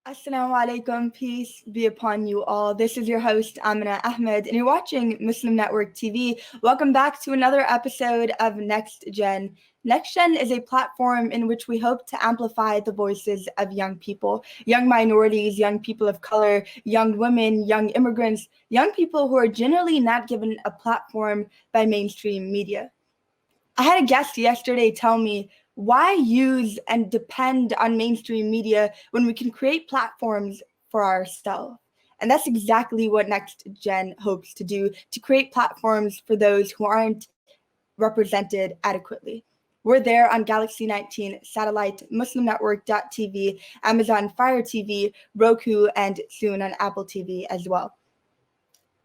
Assalamu alaikum, peace be upon you all. This is your host, Amina Ahmed, and you're watching Muslim Network TV. Welcome back to another episode of NextGen. NextGen is a platform in which we hope to amplify the voices of young people, young minorities, young people of color, young women, young immigrants, young people who are generally not given a platform by mainstream media. I had a guest yesterday tell me, why use and depend on mainstream media when we can create platforms for ourselves? And that's exactly what NextGen hopes to do, to create platforms for those who aren't represented adequately. We're there on Galaxy 19 satellite, MuslimNetwork.tv, Amazon Fire TV, Roku, and soon on Apple TV as well.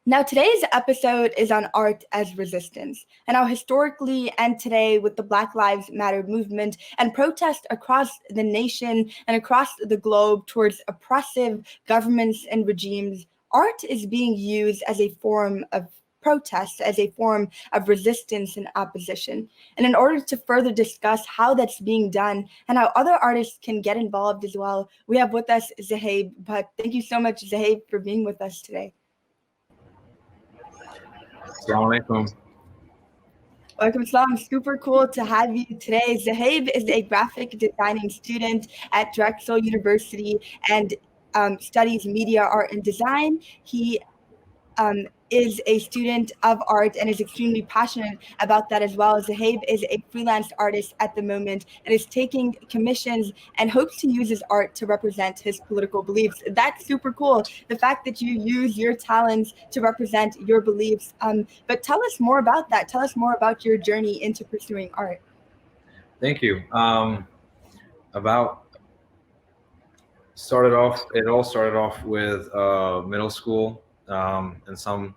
Now, today's episode is on art as resistance, and how historically and today, with the Black Lives Matter movement and protest across the nation and across the globe towards oppressive governments and regimes, art is being used as a form of protest, as a form of resistance and opposition. And in order to further discuss how that's being done and how other artists can get involved as well, we have with us Zahab. But thank you so much, Zahab, for being with us today. Assalamu alaikum. Welcome, Islam. Super cool to have you today. Zahab is a graphic designing student at Drexel University and studies media, art, and design. He is a student of art and is extremely passionate about that as well. Zahab is a freelance artist at the moment and is taking commissions and hopes to use his art to represent his political beliefs. That's super cool. The fact that you use your talents to represent your beliefs. But tell us more about that. Tell us more about your journey into pursuing art. Thank you. It all started off with middle school and some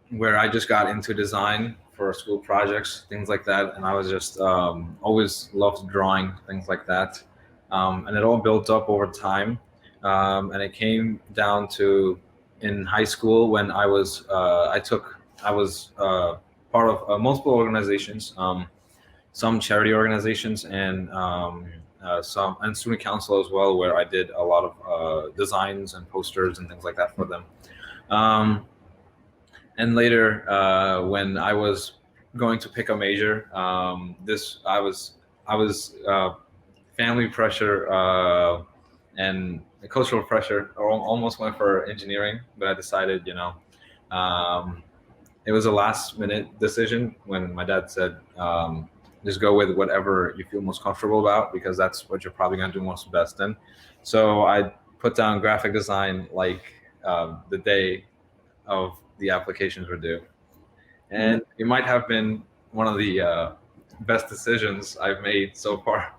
where I just got into design for school projects, things like that. And I was just always loved drawing, things like that. And it all built up over time. And it came down to in high school when I was part of multiple organizations, some charity organizations and some student council as well, where I did a lot of designs and posters and things like that for them. And later, when I was going to pick a major, I was family pressure and the cultural pressure. Almost went for engineering, but I decided, it was a last minute decision when my dad said, just go with whatever you feel most comfortable about, because that's what you're probably going to do most best in. So I put down graphic design like the day of the applications were due. And it might have been one of the best decisions I've made so far.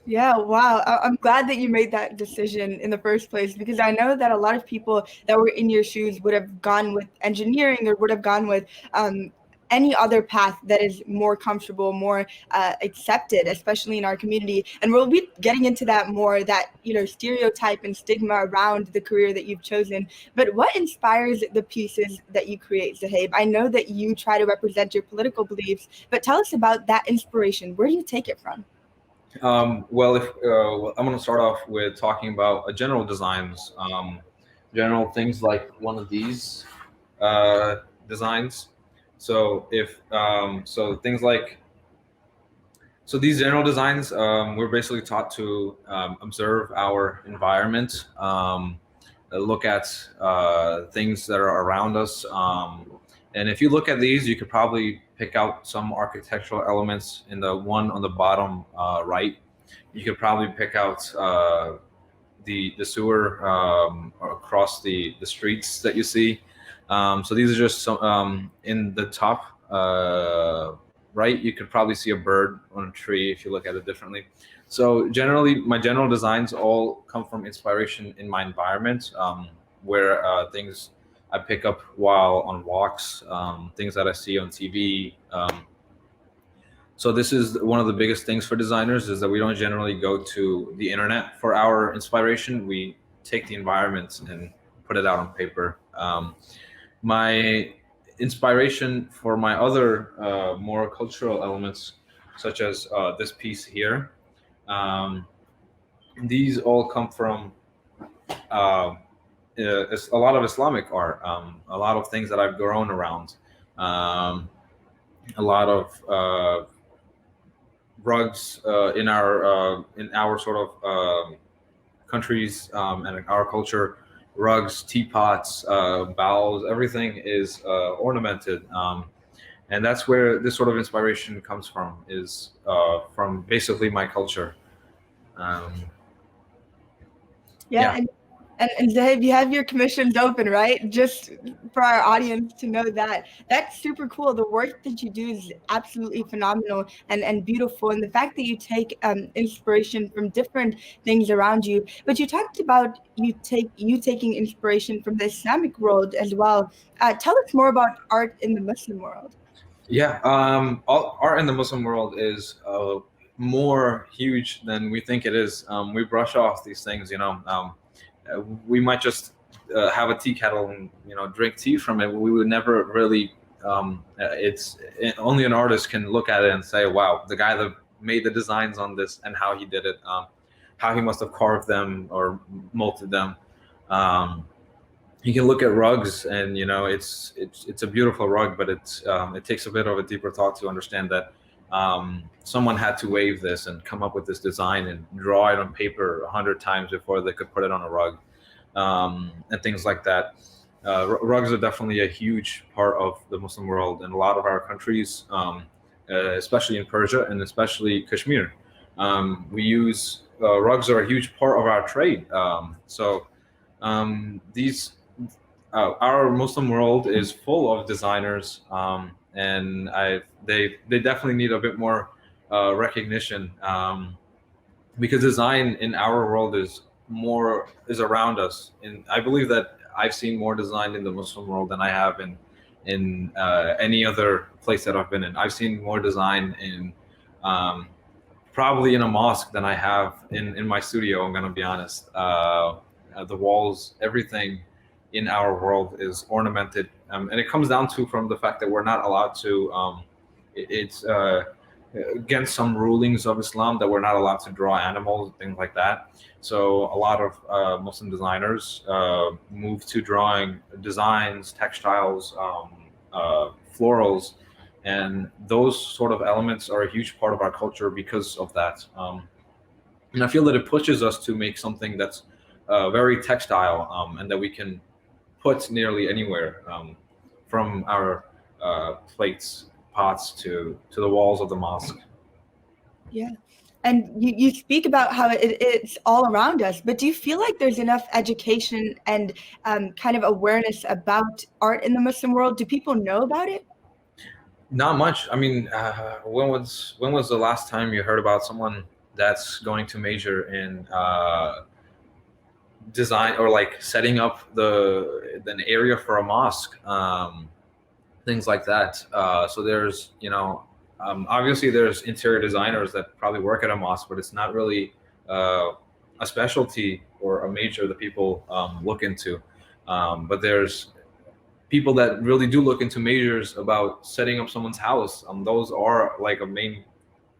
Yeah, wow. I'm glad that you made that decision in the first place, because I know that a lot of people that were in your shoes would have gone with engineering or would have gone with any other path that is more comfortable, more accepted, especially in our community. And we'll be getting into that more, that, stereotype and stigma around the career that you've chosen. But what inspires the pieces that you create, Zahab? I know that you try to represent your political beliefs, but tell us about that inspiration. Where do you take it from? I'm going to start off with talking about general designs, general things like one of these designs. So these general designs, we're basically taught to observe our environment, look at things that are around us. And if you look at these, you could probably pick out some architectural elements. In the one on the bottom right, you could probably pick out the sewer across the streets that you see. So these are just some in the top right. You could probably see a bird on a tree if you look at it differently. So generally, my general designs all come from inspiration in my environment, where things I pick up while on walks, things that I see on TV. So this is one of the biggest things for designers, is that we don't generally go to the internet for our inspiration. We take the environment and put it out on paper. My inspiration for my other more cultural elements, such as this piece here, These all come from it's a lot of Islamic art, a lot of things that I've grown around, a lot of rugs in our sort of countries and our culture. Rugs, teapots, bowls, everything is ornamented, and that's where this sort of inspiration comes from. Is from basically my culture. Um, Yeah, and Zahib, you have your commissions open, right? Just for our audience to know that. That's super cool. The work that you do is absolutely phenomenal and beautiful. And the fact that you take inspiration from different things around you. But you talked about you taking inspiration from the Islamic world as well. Tell us more about art in the Muslim world. Yeah, art in the Muslim world is more huge than we think it is. We brush off these things, we might just have a tea kettle and drink tea from it. We would never really. Only an artist can look at it and say, "Wow, the guy that made the designs on this and how he did it, how he must have carved them or molded them." You can look at rugs, and it's a beautiful rug, but it takes a bit of a deeper thought to understand that someone had to wave this and come up with this design and draw it on paper 100 times before they could put it on a rug, and things like that. Rugs are definitely a huge part of the Muslim world in a lot of our countries, especially in Persia and especially Kashmir. We use rugs are a huge part of our trade. These Our Muslim world is full of designers, and they definitely need a bit more recognition, because design in our world is around us. And I believe that I've seen more design in the Muslim world than I have in any other place that I've been in. I've seen more design in probably in a mosque than I have in my studio. I'm gonna be honest. The walls, everything in our world is ornamented, and it comes down to from the fact that we're not allowed to. It's against some rulings of Islam that we're not allowed to draw animals, things like that. So a lot of Muslim designers move to drawing designs, textiles, florals, and those sort of elements are a huge part of our culture because of that. And I feel that it pushes us to make something that's very textile, and that we can put nearly anywhere, from our plates, pots to the walls of the mosque. Yeah. And you speak about how it's all around us, but do you feel like there's enough education and kind of awareness about art in the Muslim world? Do people know about it? Not much. I mean, when was the last time you heard about someone that's going to major in design, or like setting up an area for a mosque, things like that. So there's obviously there's interior designers that probably work at a mosque, but it's not really a specialty or a major that people look into. But there's people that really do look into majors about setting up someone's house. Those are like a main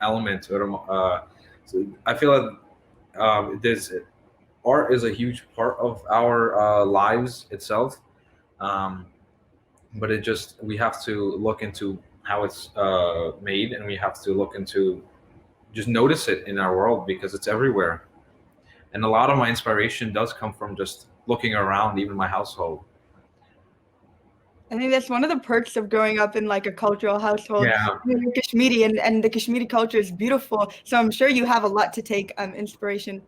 element. So I feel like there's art is a huge part of our lives itself, but we have to look into how it's made, and we have to look into just notice it in our world because it's everywhere. And a lot of my inspiration does come from just looking around, even my household. I think that's one of the perks of growing up in like a cultural household. Yeah. You're Kashmiri, and the Kashmiri culture is beautiful. So I'm sure you have a lot to take inspiration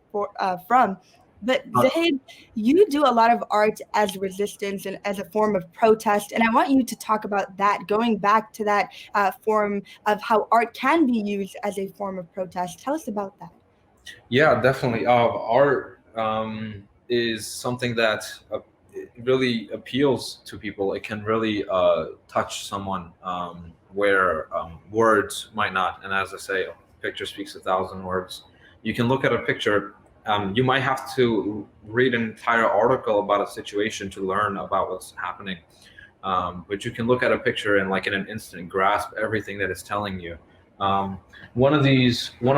from. But Zahid, you do a lot of art as resistance and as a form of protest. And I want you to talk about that, going back to that form of how art can be used as a form of protest. Tell us about that. Yeah, definitely. Art is something that it really appeals to people. It can really touch someone where words might not. And as I say, a picture speaks 1,000 words. You can look at a picture. You might have to read an entire article about a situation to learn about what's happening. But you can look at a picture and like in an instant grasp everything that it's telling you. One of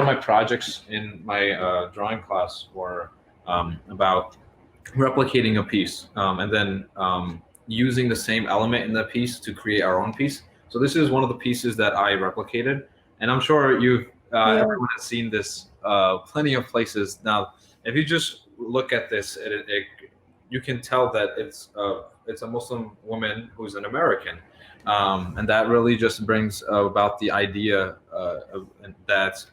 my projects in my drawing class were about replicating a piece and then using the same element in the piece to create our own piece. So this is one of the pieces that I replicated, and I'm sure Yeah. everyone has seen this plenty of places. Now, if you just look at this, you can tell that it's a Muslim woman who's an American, and that really just brings about the idea that.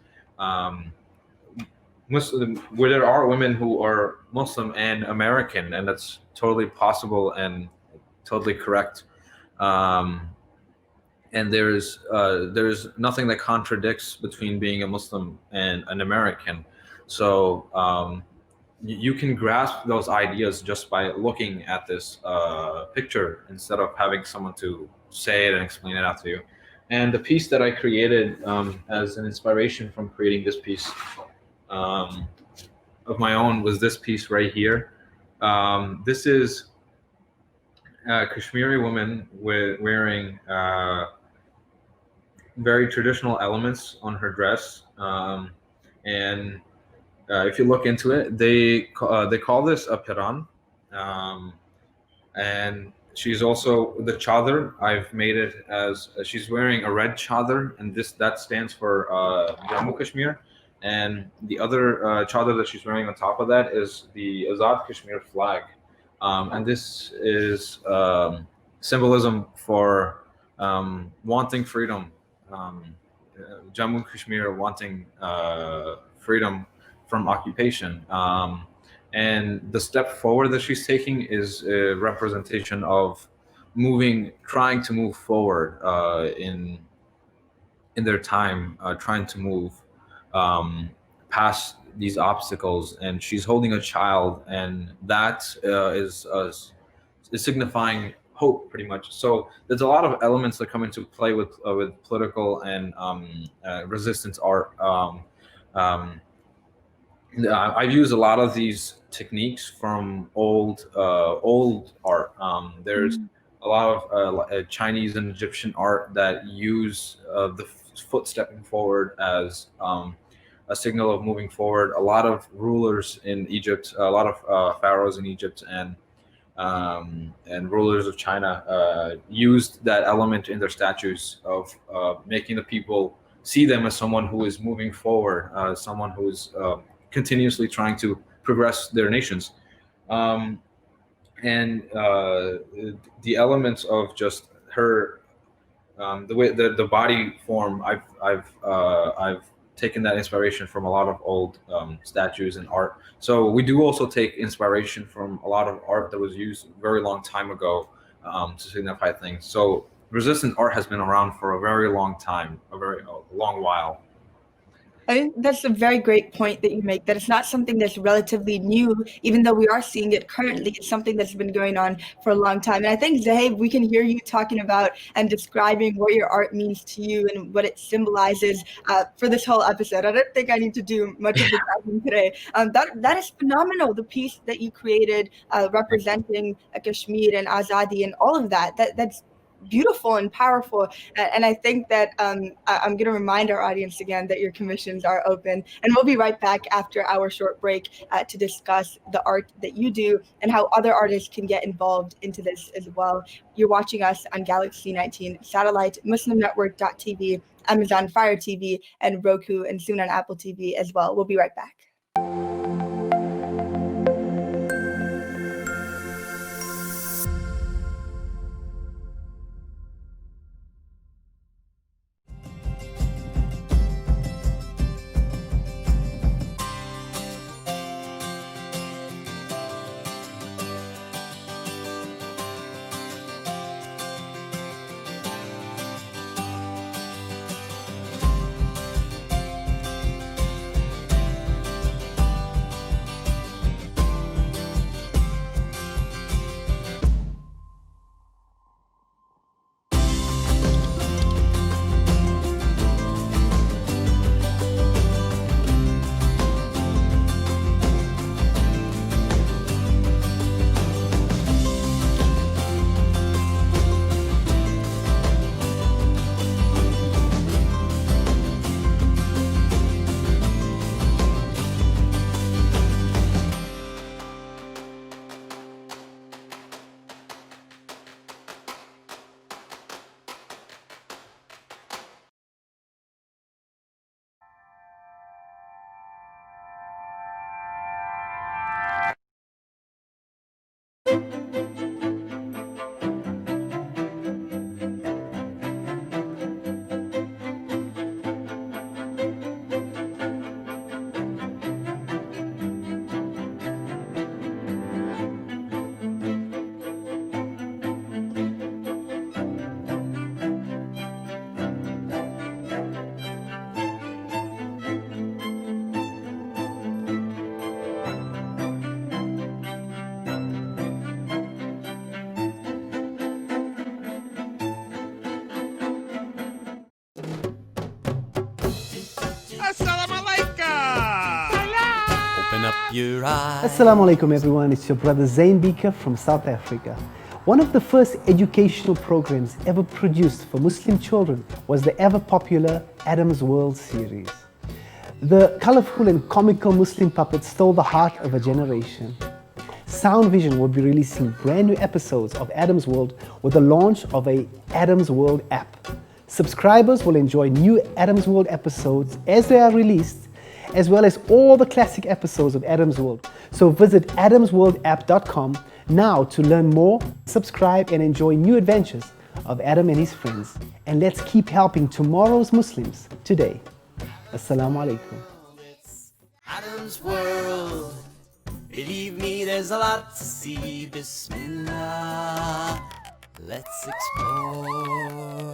Muslim, where there are women who are Muslim and American, and that's totally possible and totally correct. Um, and there's nothing that contradicts between being a Muslim and an American. So you can grasp those ideas just by looking at this picture instead of having someone to say it and explain it out to you. And the piece that I created as an inspiration from creating this piece um, of my own was this piece right here. This is a Kashmiri woman wearing very traditional elements on her dress, and if you look into it, they call this a piran, and she's also the chadar. I've made it as she's wearing a red chadar, and that stands for Jammu Kashmir. And the other chadar that she's wearing on top of that is the Azad Kashmir flag, and this is symbolism for wanting freedom. Jammu Kashmir wanting freedom from occupation. And the step forward that she's taking is a representation of trying to move forward in their time, trying to move past these obstacles. And she's holding a child, and that is signifying hope, pretty much. So there's a lot of elements that come into play with political and resistance art. I've used a lot of these techniques from old art. There's a lot of Chinese and Egyptian art that use the foot stepping forward as a signal of moving forward. A lot of rulers in Egypt, a lot of pharaohs in Egypt, and rulers of China used that element in their statues of making the people see them as someone who is moving forward, someone who is continuously trying to progress their nations. And the elements of just her, the way the body form, I've taken that inspiration from a lot of old statues and art. So we do also take inspiration from a lot of art that was used a very long time ago to signify things. So resistant art has been around for a very long time, a very long while. I think that's a very great point that you make, that it's not something that's relatively new, even though we are seeing it currently. It's something that's been going on for a long time. And I think, Zaheb, we can hear you talking about and describing what your art means to you and what it symbolizes for this whole episode. I don't think I need to do much of the talking today. That is phenomenal, the piece that you created representing Kashmir and Azadi and all of that. That's beautiful and powerful. And I think that I'm going to remind our audience again that your commissions are open. And we'll be right back after our short break to discuss the art that you do and how other artists can get involved into this as well. You're watching us on Galaxy 19 satellite, MuslimNetwork.tv, Amazon Fire TV, and Roku, and soon on Apple TV as well. We'll be right back. up your eyes. Assalamu alaikum everyone, it's your brother Zain Bika from South Africa. One of the first educational programs ever produced for Muslim children was the ever popular Adam's World series. The colorful and comical Muslim puppet stole the heart of a generation. Sound Vision will be releasing brand new episodes of Adam's World with the launch of a Adam's World app. Subscribers will enjoy new Adam's World episodes as they are released, as well as all the classic episodes of Adam's World. So visit adamsworldapp.com now to learn more, subscribe and enjoy new adventures of Adam and his friends. And let's keep helping tomorrow's Muslims today. Assalamu alaikum. It's Adam's World. Believe me, there's a lot to see. Bismillah, let's explore.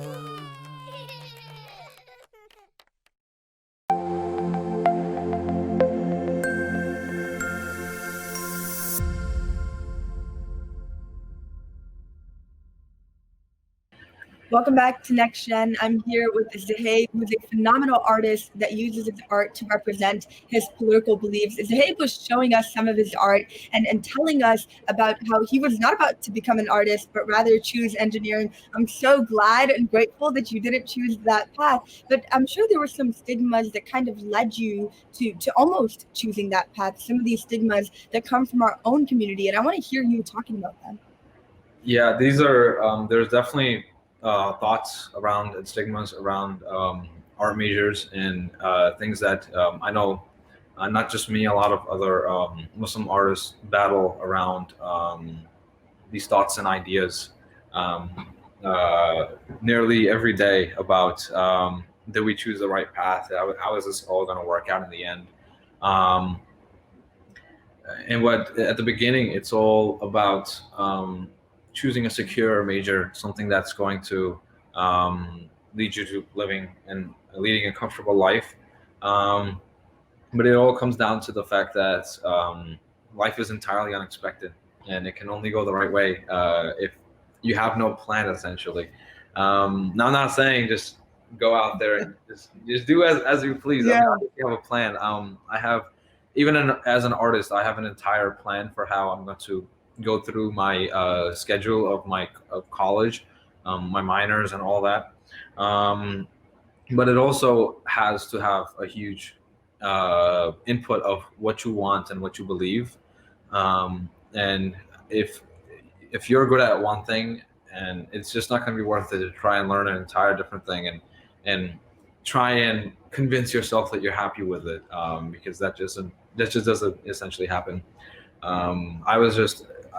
Welcome back to NextGen. I'm here with Zahid, who's a phenomenal artist that uses his art to represent his political beliefs. Zahid was showing us some of his art and telling us about how he was not about to become an artist, but rather choose engineering. I'm so glad and grateful that you didn't choose that path, but I'm sure there were some stigmas that kind of led you to almost choosing that path, some of these stigmas that come from our own community, and I want to hear you talking about them. Yeah, these are, there's definitely thoughts around and stigmas around art majors and things that I know not just me, a lot of other Muslim artists battle around these thoughts and ideas nearly every day about did we choose the right path? How is this all going to work out in the end? And what at the beginning, it's all about choosing a secure major, something that's going to lead you to leading a comfortable life. But it all comes down to the fact that life is entirely unexpected, and it can only go the right way if you have no plan, essentially. Now, I'm not saying just go out there and just do as you please. Yeah. If you have a plan, I have, as an artist, I have an entire plan for how I'm going to go through my schedule of college, my minors and all that. But it also has to have a huge input of what you want and what you believe. And if you're good at one thing, and it's just not going to be worth it to try and learn an entire different thing and try and convince yourself that you're happy with it, because that just doesn't essentially happen.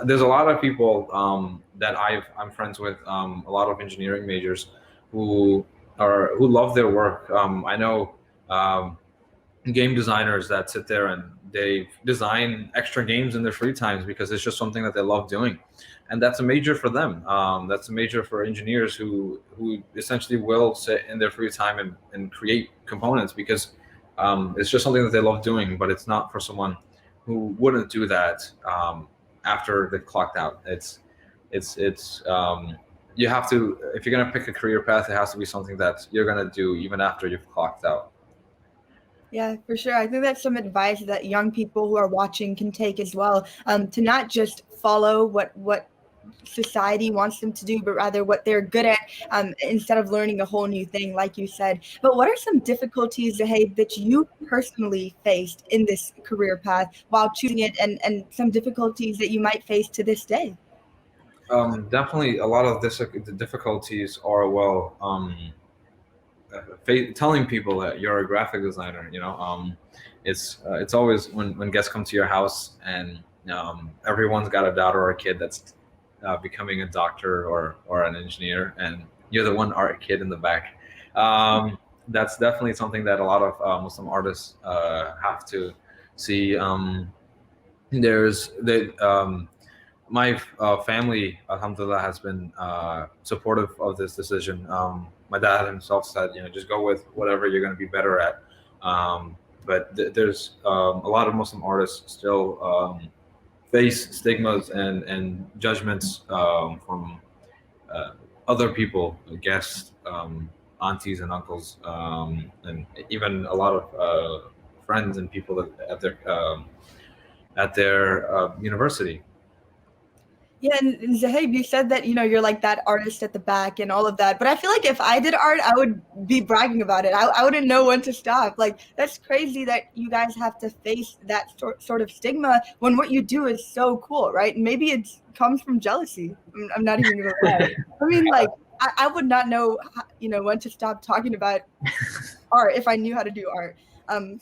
There's a lot of people that I'm friends with, a lot of engineering majors who love their work. I know game designers that sit there and they design extra games in their free times because it's just something that they love doing, and that's a major for them. That's a major for engineers who essentially will sit in their free time and create components because it's just something that they love doing. But it's not for someone who wouldn't do that after they've clocked out. You have to, if you're going to pick a career path, it has to be something that you're going to do even after you've clocked out. Yeah, for sure. I think that's some advice that young people who are watching can take as well, to not just follow what society wants them to do, but rather what they're good at, instead of learning a whole new thing, like you said. But what are some difficulties, Zahid, that you personally faced in this career path while choosing it, and some difficulties that you might face to this day? Definitely a lot of the difficulties are, telling people that you're a graphic designer. It's always when guests come to your house and everyone's got a daughter or a kid that's becoming a doctor or an engineer, and you're the one art kid in the back. That's definitely something that a lot of Muslim artists have to see. My family, alhamdulillah, has been supportive of this decision. My dad himself said, just go with whatever you're going to be better at. But there's a lot of Muslim artists still face stigmas and judgments from other people, guests, aunties and uncles, and even a lot of friends and people at their at their university. Yeah, and Zahib, you said that, you're like that artist at the back and all of that. But I feel like if I did art, I would be bragging about it. I wouldn't know when to stop. Like, that's crazy that you guys have to face that sort of stigma when what you do is so cool, right? And maybe it comes from jealousy. I'm not even going to lie. I mean, like, I would not know, when to stop talking about art if I knew how to do art.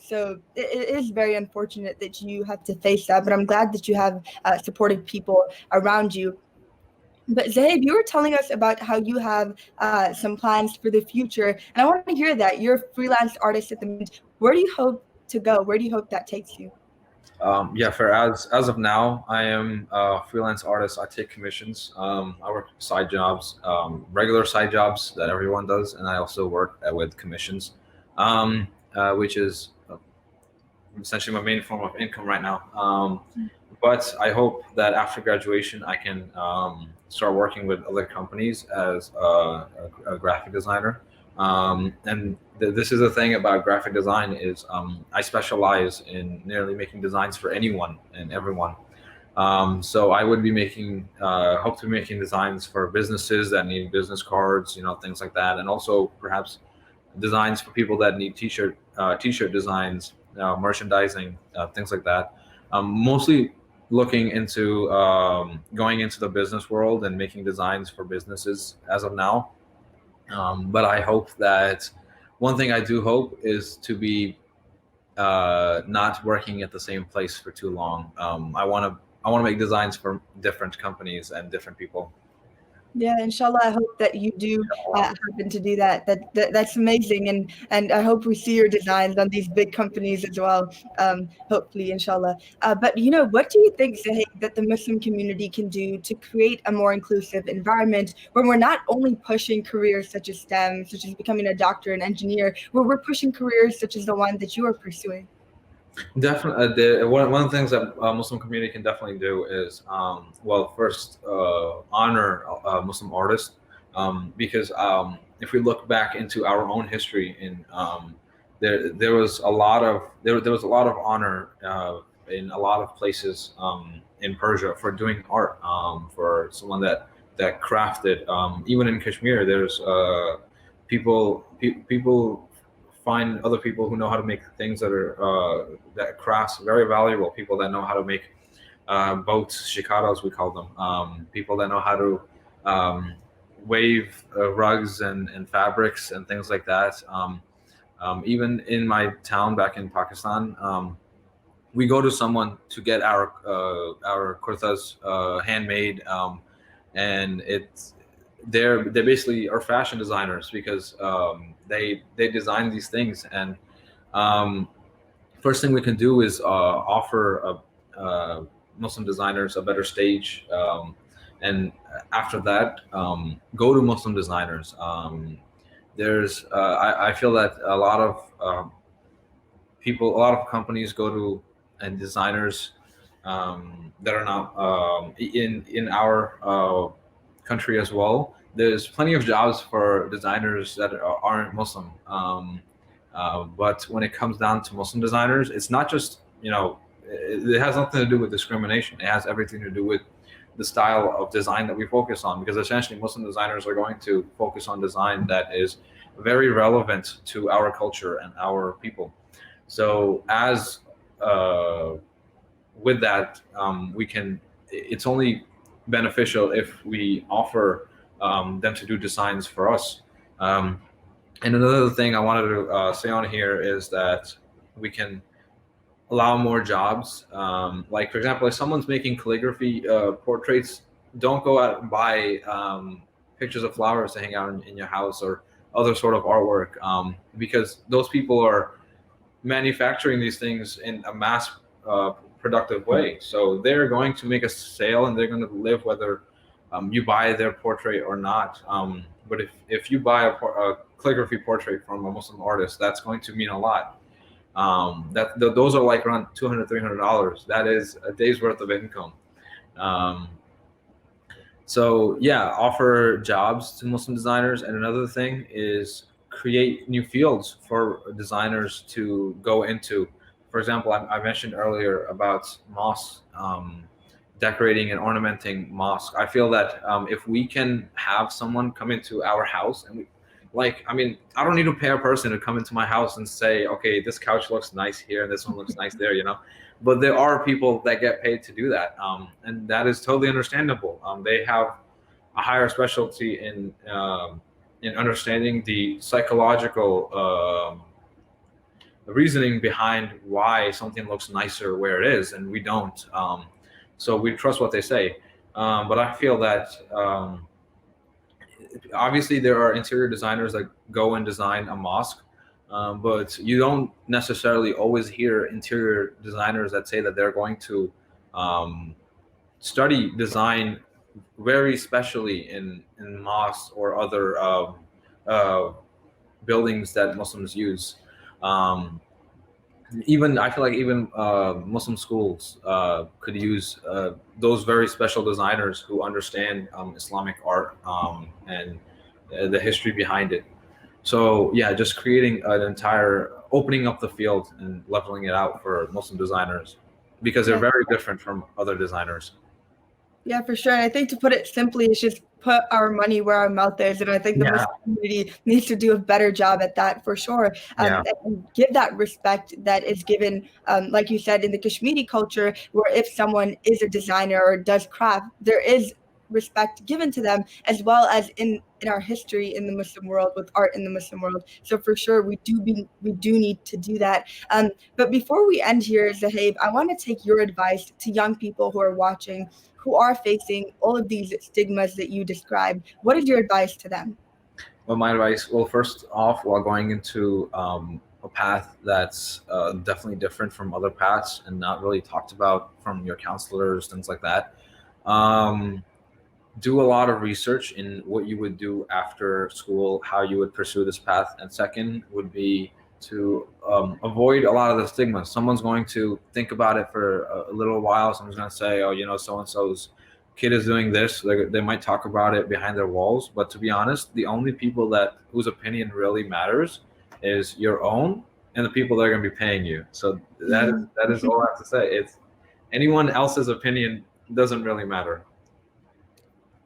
So it is very unfortunate that you have to face that, but I'm glad that you have supportive people around you. But Zahib, you were telling us about how you have some plans for the future, and I want to hear that. You're a freelance artist at the moment. Where do you hope to go? Where do you hope that takes you? As of now, I am a freelance artist. I take commissions. I work side jobs, regular side jobs that everyone does, and I also work with commissions, which is essentially my main form of income right now. But I hope that after graduation, I can start working with other companies as a graphic designer. And this is the thing about graphic design is I specialize in nearly making designs for anyone and everyone. So I would be hope to be making designs for businesses that need business cards, things like that, and also perhaps designs for people that need t-shirt designs, merchandising, things like that. Mostly looking into going into the business world and making designs for businesses as of now. But I hope that one thing I do hope is to be not working at the same place for too long. I want to make designs for different companies and different people. Yeah, inshallah, I hope that you do happen to do that. That's amazing, and I hope we see your designs on these big companies as well. Hopefully, inshallah. But what do you think, Zahid, that the Muslim community can do to create a more inclusive environment where we're not only pushing careers such as STEM, such as becoming a doctor and engineer, where we're pushing careers such as the one that you are pursuing? Definitely, one of the things that Muslim community can definitely do is, first honor Muslim artists, because if we look back into our own history, there was a lot of honor in a lot of places in Persia for doing art, for someone that crafted. Even in Kashmir, there's people find other people who know how to make things that crafts very valuable. People that know how to make boats, shikaras we call them. People that know how to wave rugs and fabrics and things like that. Even in my town back in Pakistan, we go to someone to get our kurtas handmade, and they basically are fashion designers because they design these things. And first thing we can do is offer Muslim designers a better stage, and after that go to Muslim designers. I feel that a lot of companies go to and designers that are not in our country as well. There's plenty of jobs for designers that aren't Muslim, but when it comes down to Muslim designers, it's not just it has nothing to do with discrimination. It has everything to do with the style of design that we focus on, because essentially Muslim designers are going to focus on design that is very relevant to our culture and our people. So as with that, it's only beneficial if we offer them to do designs for us. And another thing I wanted to say on here is that we can allow more jobs. Like, for example, if someone's making calligraphy portraits, don't go out and buy pictures of flowers to hang out in your house or other sort of artwork, because those people are manufacturing these things in a mass productive way. So they're going to make a sale and they're going to live whether you buy their portrait or not. But if you buy a calligraphy portrait from a Muslim artist, that's going to mean a lot. Those are like around $200, $300. That is a day's worth of income. So yeah, offer jobs to Muslim designers. And another thing is create new fields for designers to go into. for example, I mentioned earlier about mosques, decorating and ornamenting mosque. I feel that if we can have someone come into our house and I don't need to pay a person to come into my house and say, okay, this couch looks nice here and this one looks nice there, but there are people that get paid to do that, and that is totally understandable. They have a higher specialty in understanding the psychological reasoning behind why something looks nicer where it is, and we don't. So we trust what they say. But I feel that obviously there are interior designers that go and design a mosque, but you don't necessarily always hear interior designers that say that they're going to study design very specially in mosques or other buildings that Muslims use. Even I feel like even Muslim schools could use those very special designers who understand Islamic art and the history behind it. So yeah, just creating an entire opening up the field and leveling it out for Muslim designers, because they're very different from other designers. Yeah, for sure. And I think to put it simply, it's just put our money where our mouth is. And I think the Muslim community needs to do a better job at that for sure. And give that respect that is given, like you said, in the Kashmiri culture, where if someone is a designer or does craft, there is respect given to them, as well as in our history in the Muslim world, with art in the Muslim world. So for sure, we do need to do that. But before we end here, Zaheb, I want to take your advice to young people who are watching, who are facing all of these stigmas that you described. What is your advice to them? Well, my advice, well, first off, while going into a path that's definitely different from other paths and not really talked about from your counselors, things like that, do a lot of research in what you would do after school, how you would pursue this path. And second would be to avoid a lot of the stigma. Someone's going to think about it for a little while. Someone's going to say, oh, so-and-so's kid is doing this. They might talk about it behind their walls. But to be honest, the only people whose opinion really matters is your own and the people that are going to be paying you. So that is all I have to say. It's anyone else's opinion doesn't really matter.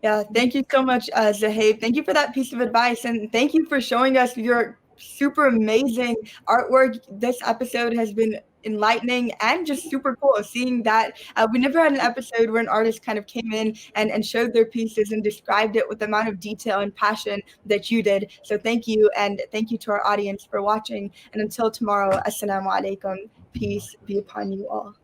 Yeah, thank you so much, Zaheb. Thank you for that piece of advice. And thank you for showing us your super amazing artwork. This episode has been enlightening and just super cool. Seeing that we never had an episode where an artist kind of came in and showed their pieces and described it with the amount of detail and passion that you did. So thank you. And thank you to our audience for watching. And until tomorrow, Assalamu alaikum. Peace be upon you all.